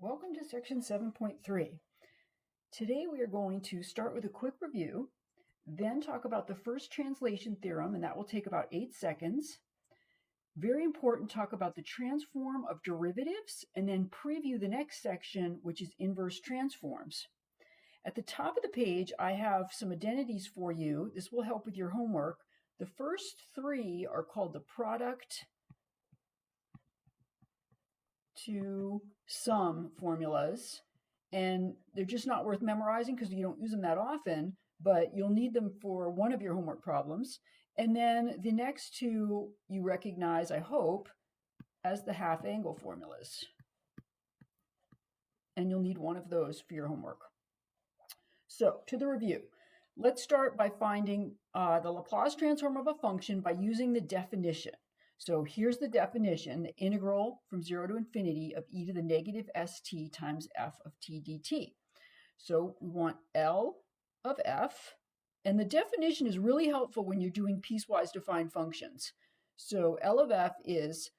Welcome to section 7.3. Today we are going to start with a quick review, then talk about the first translation theorem, and that will take about 8 seconds. Very important, talk about the transform of derivatives, and then preview the next section, which is inverse transforms. At the top of the page, I have some identities for you. This will help with your homework. The first three are called the product to sum formulas, and they're just not worth memorizing because you don't use them that often, but you'll need them for one of your homework problems. And then the next two you recognize, I hope, as the half angle formulas. And you'll need one of those for your homework. So to the review. Let's start by finding the Laplace transform of a function by using the definition. So here's the definition, the integral from 0 to infinity of e to the negative st times f of t dt. So we want L of f, and the definition is really helpful when you're doing piecewise defined functions. So L of f is,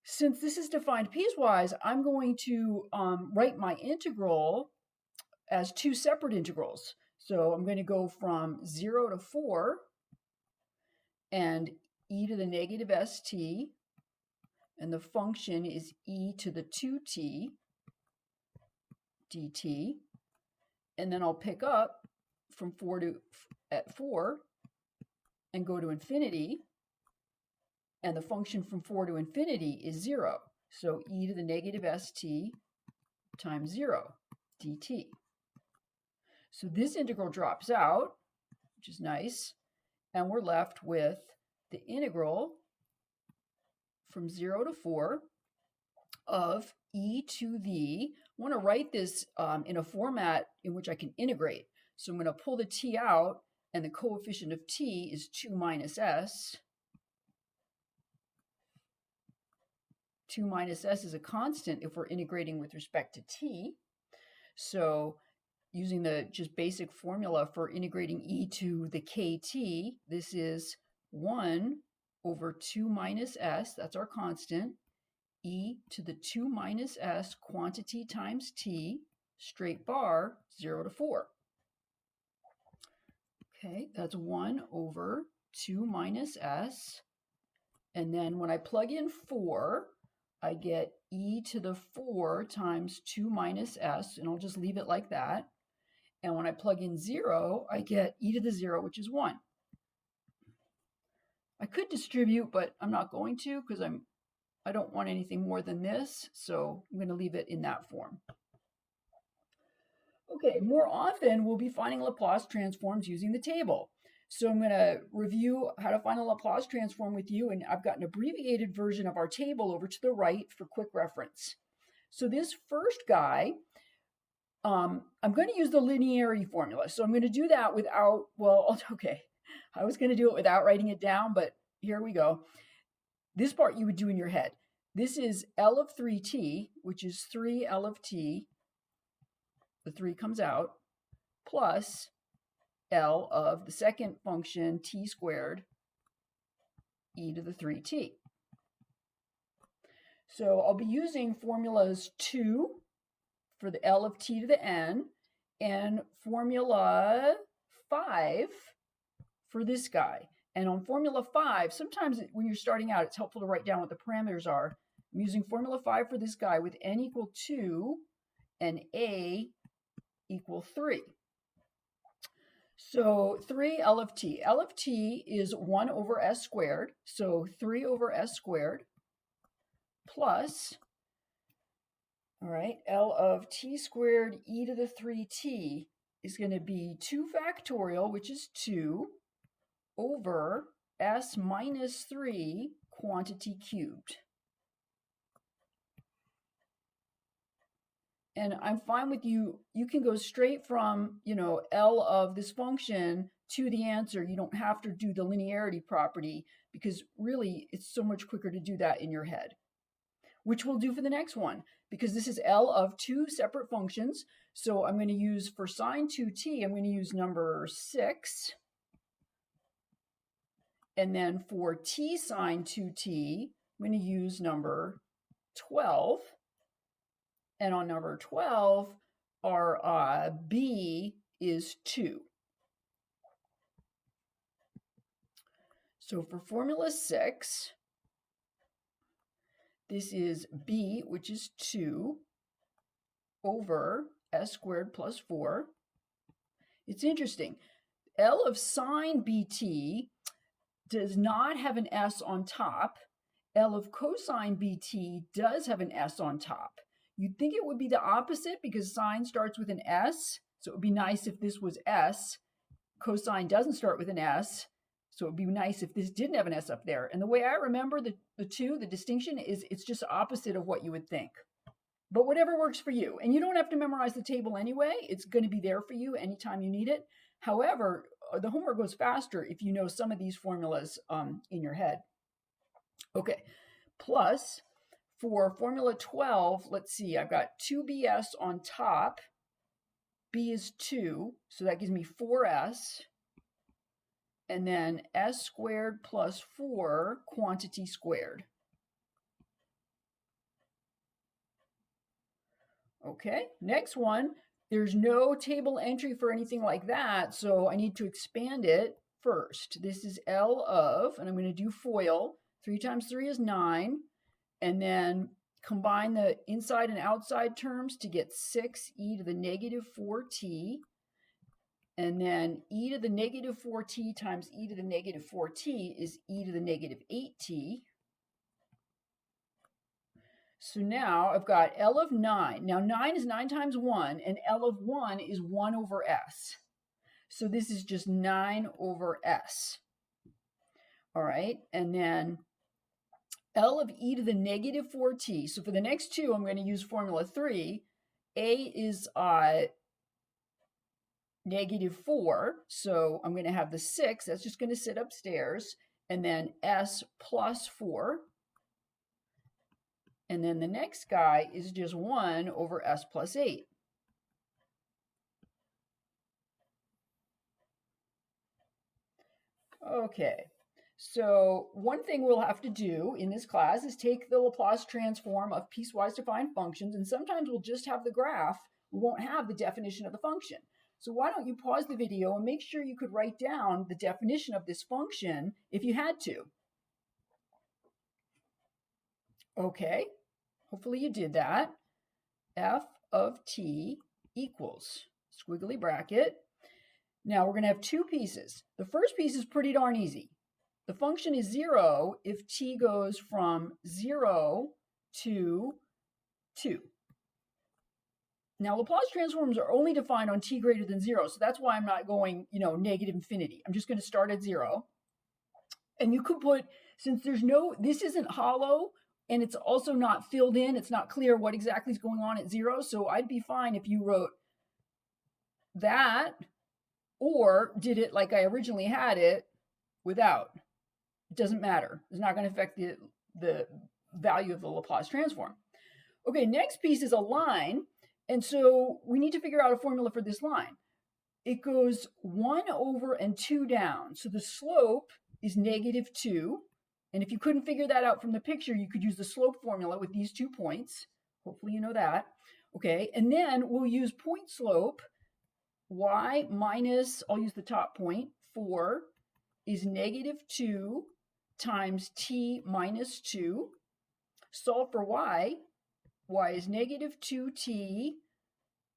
since this is defined piecewise, I'm going to write my integral as two separate integrals. So I'm going to go from 0 to 4, and e to the negative st, and the function is e to the 2t dt, and then I'll pick up from 4 and go to infinity, and the function from 4 to infinity is 0. So e to the negative st times 0 dt. So this integral drops out, which is nice, and we're left with the integral from 0 to 4 of e to the, I want to write this in a format in which I can integrate. So I'm going to pull the t out, and the coefficient of t is 2 minus s. 2 minus s is a constant if we're integrating with respect to t. So using the just basic formula for integrating e to the kt, this is 1 over 2 minus s, that's our constant, e to the 2 minus s quantity times t, straight bar, 0 to 4. Okay, that's 1 over 2 minus s. And then when I plug in 4, I get e to the 4 times 2 minus s, and I'll just leave it like that. And when I plug in 0, I get e to the 0, which is 1. I could distribute, but I'm not going to because I don't want anything more than this, so I'm going to leave it in that form. Okay, more often we'll be finding Laplace transforms using the table. So I'm going to review how to find a Laplace transform with you, and I've got an abbreviated version of our table over to the right for quick reference. So this first guy, I'm going to use the linearity formula. So I'm going to do that without, well, okay, I was going to do it without writing it down, but here we go. This part you would do in your head. This is L of 3t, which is 3L of t, the 3 comes out, plus L of the second function, t squared, e to the 3t. So I'll be using formulas 2 for the L of t to the n, and formula 5 for this guy. And on formula 5, sometimes when you're starting out, it's helpful to write down what the parameters are. I'm using formula 5 for this guy with n equal 2 and a equal 3. So 3 L of t. L of t is 1 over s squared, so 3 over s squared plus, all right, L of t squared e to the 3t is going to be 2 factorial, which is 2, over s minus 3 quantity cubed. And I'm fine with you. You can go straight from, L of this function to the answer. You don't have to do the linearity property because really it's so much quicker to do that in your head, which we'll do for the next one because this is L of 2 separate functions. So I'm going to use, for sine 2t, I'm going to use number 6. And then for t sine 2t, I'm going to use number 12. And on number 12, our B is 2. So for formula 6, this is B, which is 2, over S squared plus 4. It's interesting. L of sine BT does not have an S on top. L of cosine BT does have an S on top. You'd think it would be the opposite because sine starts with an S. So it would be nice if this was S. Cosine doesn't start with an S. So it would be nice if this didn't have an S up there. And the way I remember the two, the distinction is it's just opposite of what you would think. But whatever works for you. And you don't have to memorize the table anyway. It's going to be there for you anytime you need it. However, the homework goes faster if you know some of these formulas in your head. Okay, plus for formula 12, let's see, I've got 2bs on top. B is 2, so that gives me 4s. And then s squared plus 4 quantity squared. Okay, next one. There's no table entry for anything like that, so I need to expand it first. This is L of, and I'm going to do FOIL. 3 times 3 is 9. And then combine the inside and outside terms to get 6e to the negative 4t. And then e to the negative 4t times e to the negative 4t is e to the negative 8t. So now I've got L of 9. Now 9 is 9 times 1, and L of 1 is 1 over s. So this is just 9 over s. All right, and then L of e to the negative 4t. So for the next two, I'm going to use formula 3. A is negative 4, so I'm going to have the 6. That's just going to sit upstairs. And then s plus 4. And then the next guy is just 1 over s plus 8. Okay, so one thing we'll have to do in this class is take the Laplace transform of piecewise defined functions, and sometimes we'll just have the graph. We won't have the definition of the function. So why don't you pause the video and make sure you could write down the definition of this function if you had to. Okay, hopefully you did that. F of t equals squiggly bracket. Now we're going to have two pieces. The first piece is pretty darn easy. The function is 0 if t goes from 0 to 2. Now Laplace transforms are only defined on t greater than 0, so that's why I'm not going, negative infinity. I'm just going to start at 0. And you could put, since this isn't hollow, and it's also not filled in, it's not clear what exactly is going on at 0, so I'd be fine if you wrote that, or did it like I originally had it without. It doesn't matter. It's not going to affect the value of the Laplace transform. Okay, next piece is a line. And so we need to figure out a formula for this line. It goes 1 over and 2 down. So the slope is negative 2. And if you couldn't figure that out from the picture, you could use the slope formula with these 2 points. Hopefully you know that. Okay, and then we'll use point slope. Y minus, I'll use the top point, 4 is negative 2 times t minus 2. Solve for y. Y is negative 2t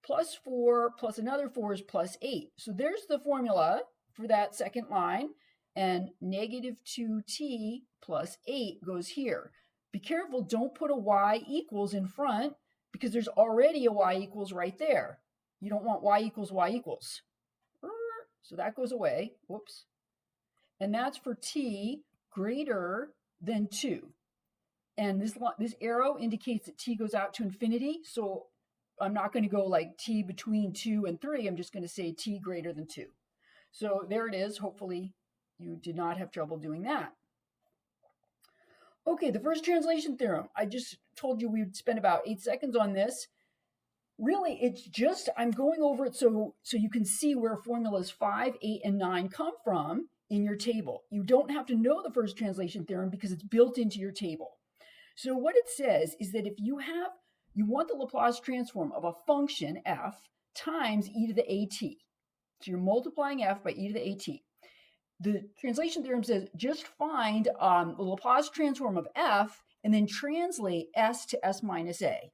plus 4 plus another 4 is plus 8. So there's the formula for that second line. And negative 2t plus 8 goes here. Be careful, don't put a y equals in front because there's already a y equals right there. You don't want y equals y equals. So that goes away. Whoops. And that's for t greater than 2. And this arrow indicates that t goes out to infinity. So I'm not going to go like t between 2 and 3. I'm just going to say t greater than 2. So there it is. Hopefully you did not have trouble doing that. Okay, the first translation theorem. I just told you we'd spend about 8 seconds on this. Really, it's just, I'm going over it so you can see where formulas 5, 8, and 9 come from in your table. You don't have to know the first translation theorem because it's built into your table. So what it says is that if you have you want the Laplace transform of a function f times e to the at. So you're multiplying f by e to the at. The translation theorem says just find the Laplace transform of f and then translate s to s minus a.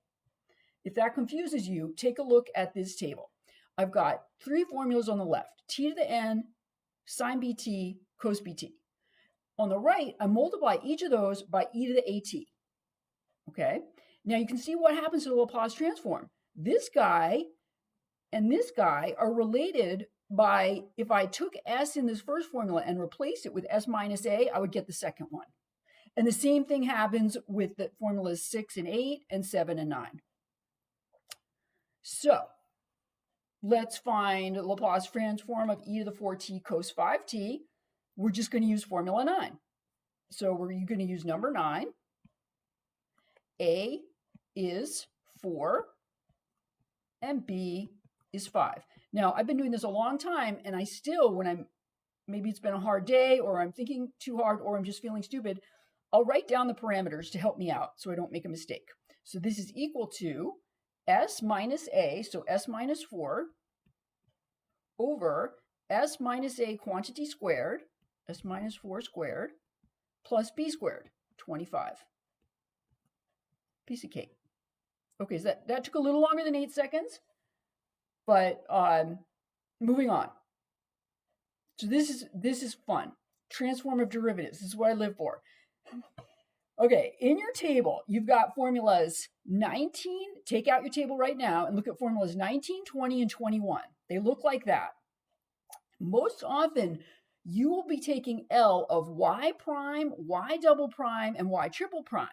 If that confuses you, take a look at this table. I've got three formulas on the left, t to the n, sine bt, cos bt. On the right, I multiply each of those by e to the at. Okay, now you can see what happens to the Laplace transform. This guy and this guy are related by, if I took s in this first formula and replaced it with s minus a, I would get the second one. And the same thing happens with the formulas 6 and 8 and 7 and 9. So let's find Laplace transform of e to the 4t cos 5t. We're just going to use formula 9. So we're going to use number 9. A is 4 and B is 5. Now, I've been doing this a long time, and I still, when maybe it's been a hard day, or I'm thinking too hard, or I'm just feeling stupid, I'll write down the parameters to help me out so I don't make a mistake. So this is equal to s minus a, so s minus 4, over s minus a quantity squared, s minus 4 squared, plus b squared, 25. Piece of cake. Okay, so that took a little longer than 8 seconds, but moving on. So this is fun. Transform of derivatives. This is what I live for. Okay, in your table, you've got formulas 19. Take out your table right now and look at formulas 19, 20, and 21. They look like that. Most often, you will be taking L of y prime, y double prime, and y triple prime.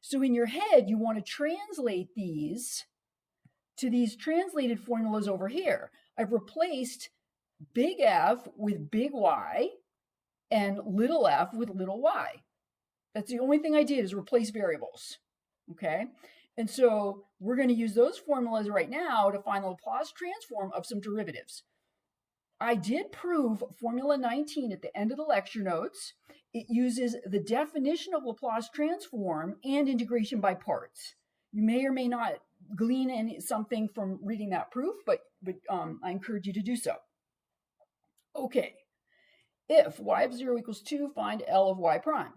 So in your head, you want to translate these to these translated formulas over here. I've replaced big F with big Y and little f with little y. That's the only thing I did is replace variables, okay? And so we're going to use those formulas right now to find the Laplace transform of some derivatives. I did prove formula 19 at the end of the lecture notes. It uses the definition of Laplace transform and integration by parts. You may or may not glean something from reading that proof, but I encourage you to do so. Okay, if y of 0 equals 2, find L of y prime.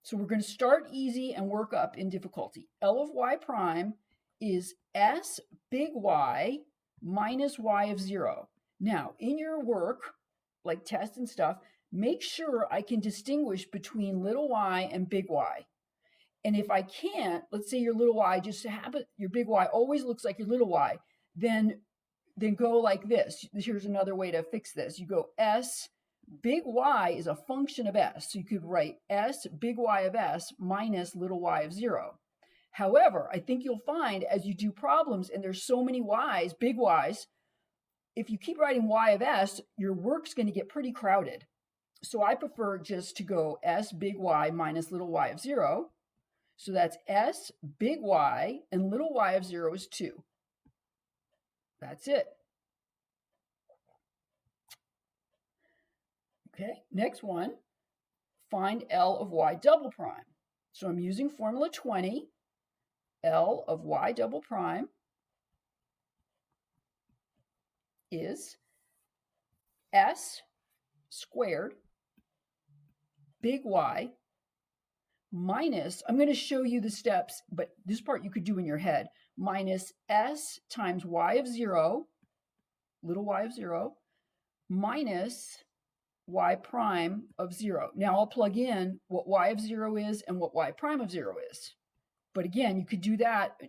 So we're going to start easy and work up in difficulty. L of y prime is s big Y minus y of 0. Now, in your work, like tests and stuff, make sure I can distinguish between little y and big Y. And if I can't, let's say your little y just happens, your big Y always looks like your little y, then go like this. Here's another way to fix this. You go s big Y is a function of s. So you could write s big Y of s minus little y of 0. However, I think you'll find as you do problems, and there's so many y's, big Y's, if you keep writing y of s, your work's going to get pretty crowded. So I prefer just to go s big Y minus little y of 0. So that's s big Y and little y of 0 is 2. That's it. Okay, next one, find L of y double prime. So I'm using formula 20. L of y double prime is s squared big Y minus, I'm going to show you the steps, but this part you could do in your head, minus s times y of 0, little y of 0, minus y prime of 0. Now I'll plug in what y of 0 is and what y prime of 0 is. But again, you could do that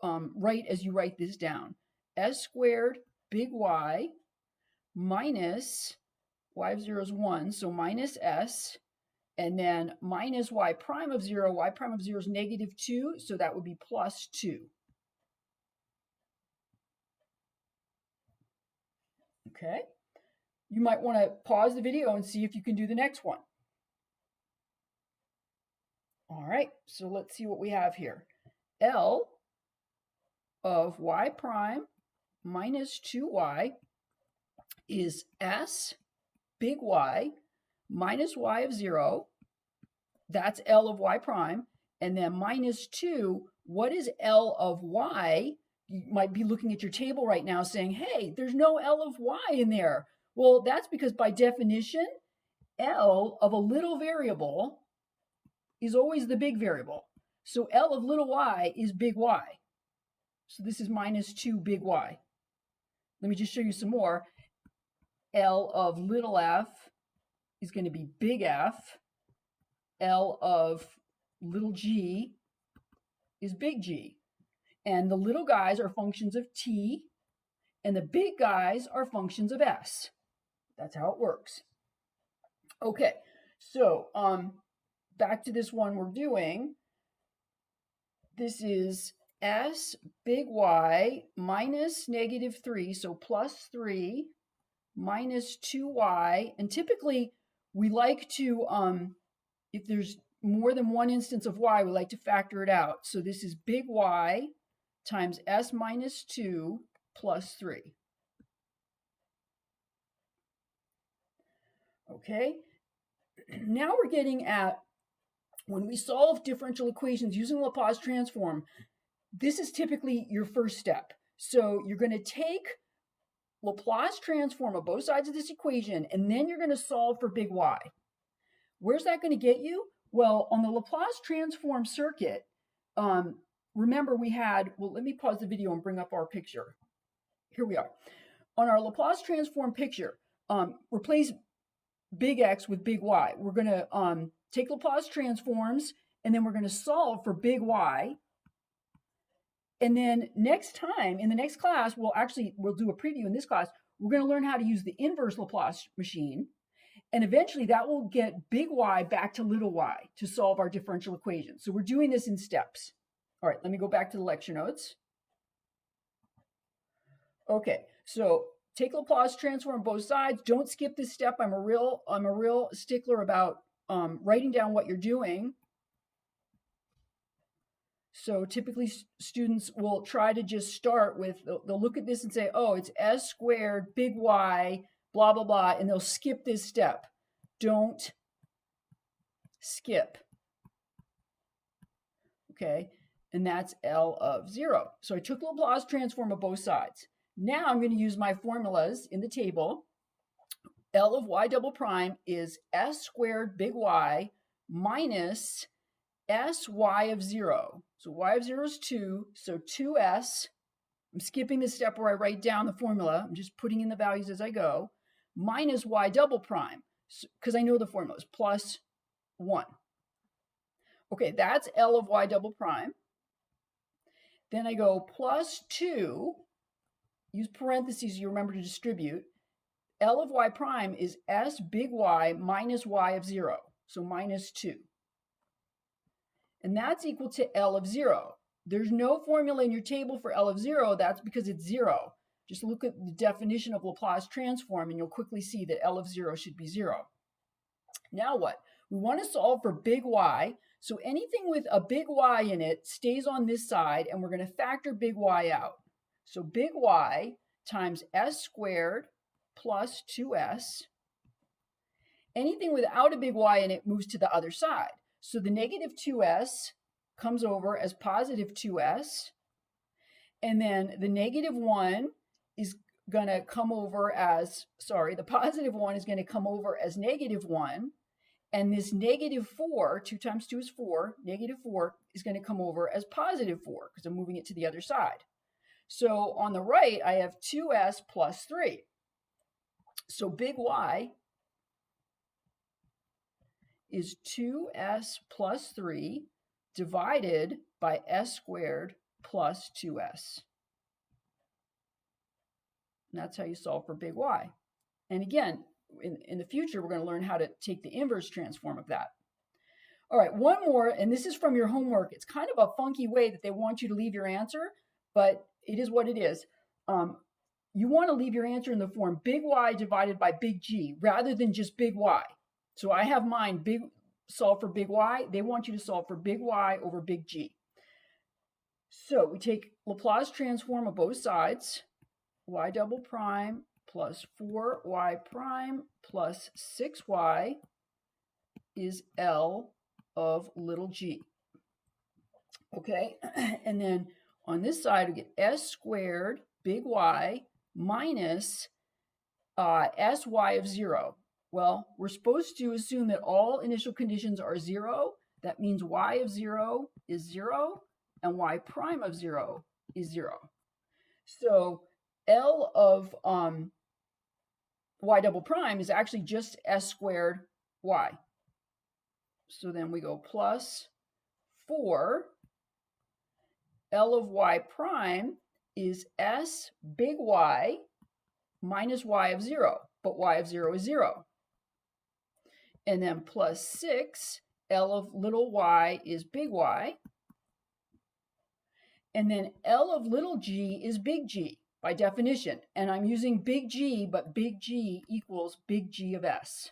right as you write this down. S squared big Y minus y of 0 is 1, so minus s, and then minus y prime of 0. Y prime of 0 is negative 2, so that would be plus 2. Okay. You might want to pause the video and see if you can do the next one. All right, so let's see what we have here. L of y prime minus 2y is s big Y minus y of 0. That's L of y prime. and then minus 2, what is L of y? You might be looking at your table right now saying, hey, there's no L of y in there. Well, that's because by definition, L of a little variable is always the big variable. So L of little y is big Y. So this is minus 2 big Y. Let me just show you some more. L of little f is going to be big F. L of little g is big G. And the little guys are functions of t, and the big guys are functions of s. That's how it works. Okay, so back to this one we're doing. This is s big Y minus negative 3, so plus 3 minus 2y. And typically we like to, if there's more than one instance of y, we like to factor it out. So this is big Y times s minus 2 plus 3. Okay, now we're getting at when we solve differential equations using Laplace transform, this is typically your first step. So you're going to take Laplace transform of both sides of this equation, and then you're going to solve for big Y. Where's that going to get you? Well, on the Laplace transform circuit, remember we had, well, let me pause the video and bring up our picture. Here we are. On our Laplace transform picture, replace big X with big Y. We're going to take Laplace transforms, and then we're going to solve for big Y. And then next time, in the next class, we'll do a preview in this class. We're going to learn how to use the inverse Laplace machine. And eventually that will get big Y back to little y to solve our differential equation. So we're doing this in steps. All right, let me go back to the lecture notes. Okay, so take Laplace transform on both sides. Don't skip this step. I'm a real stickler about writing down what you're doing. So typically students will try to just start with, they'll look at this and say, oh, it's s squared, big Y, blah, blah, blah, and they'll skip this step. Don't skip. Okay, and that's L of 0. So I took the Laplace transform of both sides. Now I'm going to use my formulas in the table. L of y double prime is s squared big Y minus sy of 0. So y of 0 is 2, so 2s. I'm skipping the step where I write down the formula. I'm just putting in the values as I go. Minus y double prime, because I know the formula is plus 1. Okay, that's L of y double prime. Then I go plus 2. Use parentheses, you remember to distribute. L of y prime is s big Y minus y of 0, so minus 2. And that's equal to L of 0. There's no formula in your table for L of 0. That's because it's 0. Just look at the definition of Laplace transform and you'll quickly see that L of 0 should be 0. Now what? We want to solve for big Y. So anything with a big Y in it stays on this side, and we're going to factor big Y out. So big Y times s squared plus 2s. Anything without a big Y in it moves to the other side. So the negative 2s comes over as positive 2s. And then the negative 1 is going to come over as, the positive 1 is going to come over as negative 1. And this negative 4, 2 times 2 is 4, negative 4 is going to come over as positive 4 because I'm moving it to the other side. So on the right, I have 2s plus 3. So big Y is 2s plus 3 divided by s squared plus 2s. And that's how you solve for big Y. And again, in the future, we're going to learn how to take the inverse transform of that. All right, one more, and this is from your homework. It's kind of a funky way that they want you to leave your answer, but it is what it is. You want to leave your answer in the form big Y divided by big G rather than just big Y. So I have mine solve for big Y. They want you to solve for big Y over big G. So we take Laplace transform of both sides, y double prime plus 4y prime plus 6y is L of little g. Okay, and then on this side, we get s squared big Y minus sy of 0. Well, we're supposed to assume that all initial conditions are 0. That means y of 0 is 0 and y prime of 0 is 0. So L of y double prime is actually just s squared y. So then we go plus 4. L of y prime is s big Y minus y of 0, but y of 0 is 0. And then plus 6, L of little y is big Y. And then L of little g is big G by definition. And I'm using big G, but big G equals big G of S.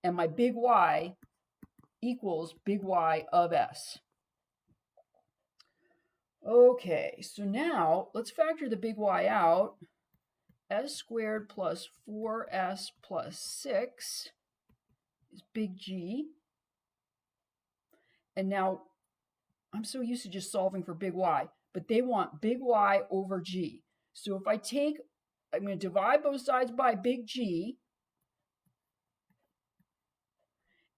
And my big Y equals big Y of S. Okay, so now let's factor the big Y out. S squared plus 4s plus 6 is big G. And now I'm so used to just solving for big Y, but they want big Y over G. So if I'm going to divide both sides by big G,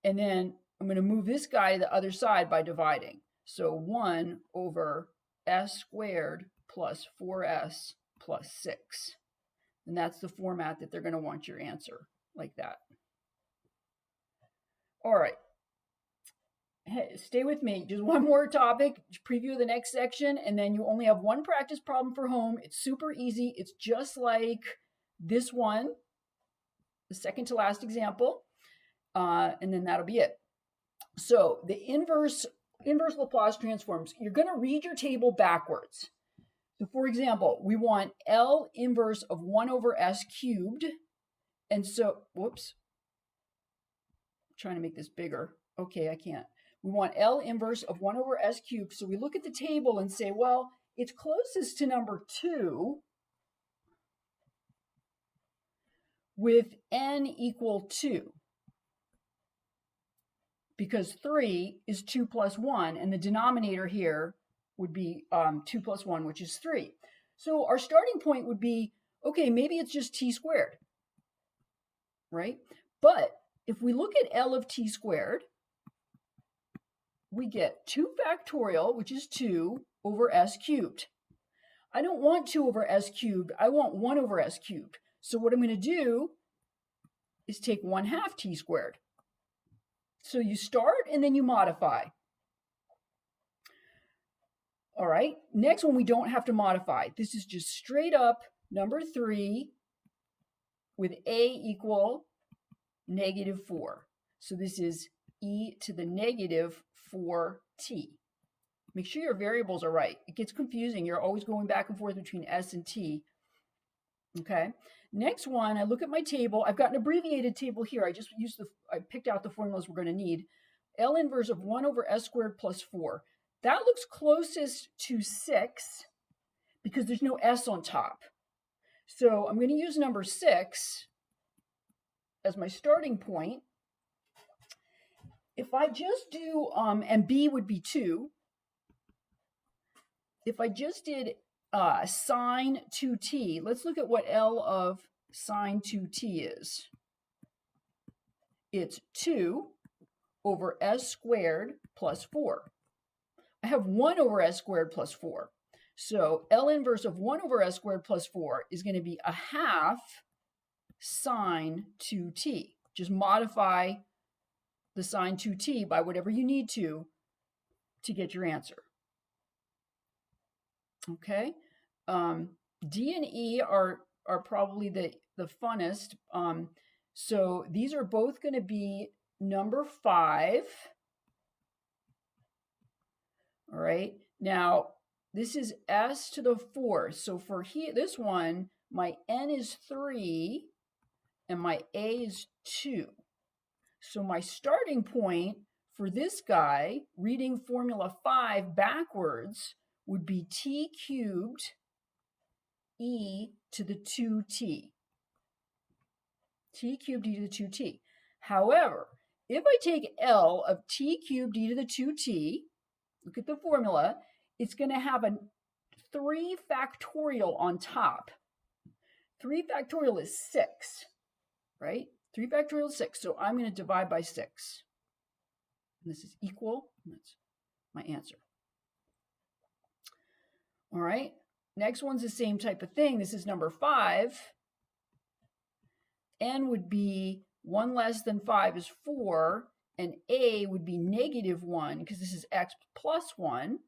and then I'm going to move this guy to the other side by dividing. So 1 over s squared plus 4s plus 6. And that's the format that they're going to want your answer, like that. All right. Hey, stay with me. Just one more topic, preview the next section, and then you only have one practice problem for home. It's super easy. It's just like this one, the second to last example, and then that'll be it. So the inverse Laplace transforms, you're going to read your table backwards. So for example, we want L inverse of 1 over s cubed. And so, whoops, I'm trying to make this bigger. Okay, I can't. We want L inverse of 1 over s cubed. So we look at the table and say, well, it's closest to number 2 with n equal 2. Because 3 is 2 plus 1, and the denominator here would be 2 plus 1, which is 3. So our starting point would be, okay, maybe it's just t squared, right? But if we look at L of t squared, we get 2 factorial, which is 2, over s cubed. I don't want 2 over s cubed. I want 1 over s cubed. So what I'm going to do is take 1/2 t squared. So you start and then you modify. All right, next one we don't have to modify. This is just straight up number 3 with a equal -4. So this is e to the -4t. Make sure your variables are right. It gets confusing. You're always going back and forth between s and t. Okay, next one, I look at my table. I've got an abbreviated table here. I picked out the formulas we're going to need. L inverse of 1 over s squared plus 4. That looks closest to 6 because there's no s on top. So I'm going to use number 6 as my starting point. If I just do, and b would be 2. If I just did sine 2t, let's look at what L of sine 2t is. It's 2 over s squared plus 4. I have 1 over s squared plus 4. So L inverse of 1 over s squared plus 4 is going to be 1/2 sine 2t. Just modify the sine 2t by whatever you need to get your answer. Okay, D and E are probably the funnest. So these are both going to be number 5. All right, now this is s to the 4th. So for this one, my n is 3 and my a is 2. So my starting point for this guy, reading formula 5 backwards, would be t cubed e to the 2t. T cubed e to the 2t. However, if I take L of t cubed e to the 2t, look at the formula. It's going to have a 3 factorial on top. 3 factorial is 6, right? 3 factorial is 6. So I'm going to divide by 6. And this is equal. That's my answer. All right. Next one's the same type of thing. This is number 5. N would be 1 less than 5 is 4. And A would be -1 because this is x plus 1.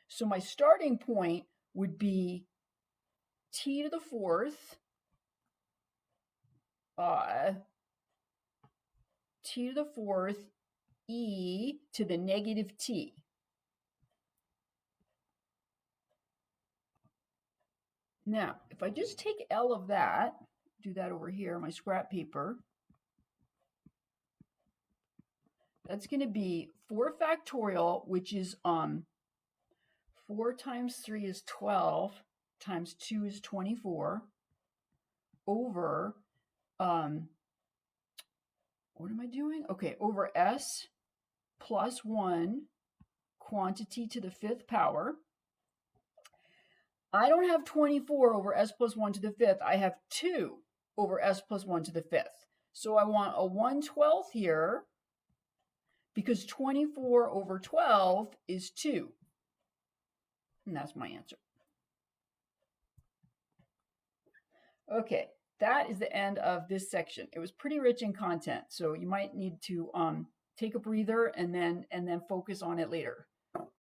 So my starting point would be t to the 4th, t to the 4th, e to the -t. Now, if I just take L of that, do that over here, my scrap paper, that's going to be 4 factorial, which is 4 times 3 is 12, times 2 is 24, over, what am I doing? Okay, over s plus 1 quantity to the 5th power. I don't have 24 over s plus 1 to the 5th. I have 2 over s plus 1 to the 5th. So I want a 1/12 here because 24 over 12 is 2. And that's my answer. Okay, that is the end of this section. It was pretty rich in content, so you might need to take a breather and then focus on it later.